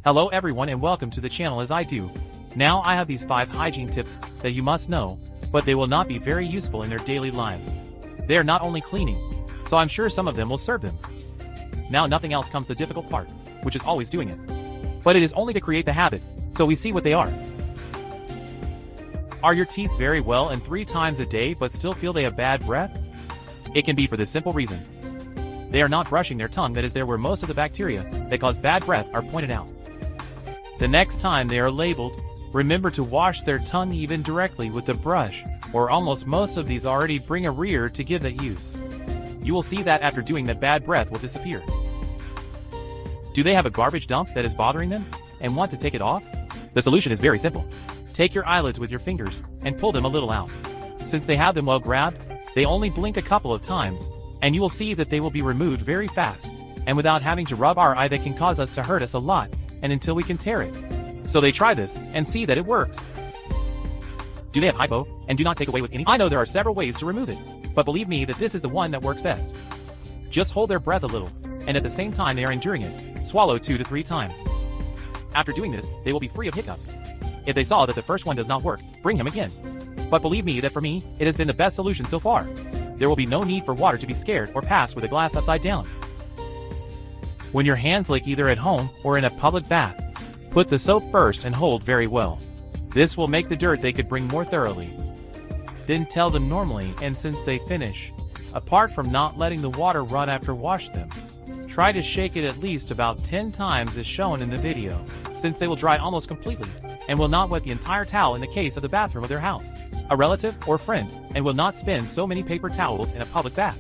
Hello everyone and welcome to the channel as I do. Now I have these 5 hygiene tips that you must know, but they will not be very useful in their daily lives. They are not only cleaning, so I'm sure some of them will serve them. Now nothing else comes the difficult part, which is always doing it. But it is only to create the habit, so we see what they are. Are your teeth very well and 3 times a day but still feel they have bad breath? It can be for this simple reason. They are not brushing their tongue, that is there where most of the bacteria that cause bad breath are pointed out. The next time they are labeled, remember to wash their tongue even directly with the brush, or almost most of these already bring a rear to give that use. You will see that after doing that bad breath will disappear. Do they have a garbage dump that is bothering them and want to take it off? The solution is very simple. Take your eyelids with your fingers and pull them a little out. Since they have them well grabbed, they only blink a couple of times, and you will see that they will be removed very fast, and without having to rub our eye that can cause us to hurt us a lot, and until we can tear it. So they try this and see that it works. Do they have hypo and do not take away with any? I know there are several ways to remove it, but believe me that this is the one that works best. Just hold their breath a little, and at the same time they are enduring it, swallow 2 to 3 times. After doing this, they will be free of hiccups. If they saw that the first one does not work, bring him again. But believe me that for me, it has been the best solution so far. There will be no need for water to be scared or passed with a glass upside down. When your hands lick either at home or in a public bath, put the soap first and hold very well. This will make the dirt they could bring more thoroughly. Then tell them normally, and since they finish, apart from not letting the water run after wash them, try to shake it at least about 10 times as shown in the video, since they will dry almost completely, and will not wet the entire towel in the case of the bathroom of their house, a relative or friend, and will not spend so many paper towels in a public bath.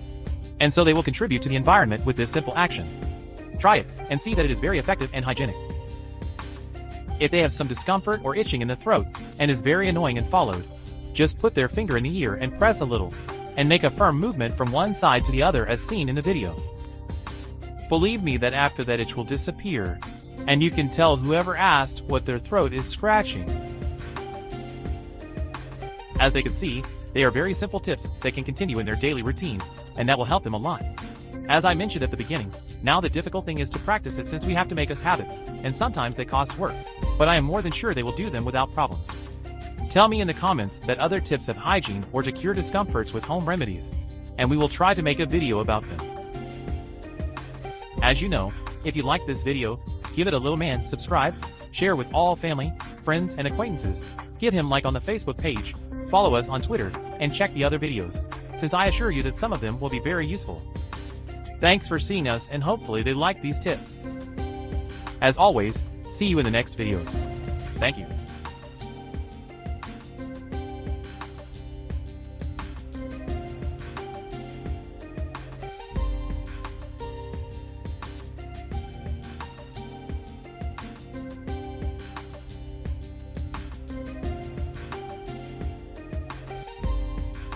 And so they will contribute to the environment with this simple action. Try it, and see that it is very effective and hygienic. If they have some discomfort or itching in the throat, and is very annoying and followed, just put their finger in the ear and press a little, and make a firm movement from one side to the other as seen in the video. Believe me that after that itch will disappear, and you can tell whoever asked what their throat is scratching. As they can see, they are very simple tips that can continue in their daily routine, and that will help them a lot. As I mentioned at the beginning, now the difficult thing is to practice it since we have to make us habits, and sometimes they cost work, but I am more than sure they will do them without problems. Tell me in the comments that other tips of hygiene or to cure discomforts with home remedies, and we will try to make a video about them. As you know, if you like this video, give it a little man, subscribe, share with all family, friends and acquaintances, give him like on the Facebook page, follow us on Twitter, and check the other videos, since I assure you that some of them will be very useful. Thanks for seeing us and hopefully they like these tips. As always, see you in the next videos. Thank you.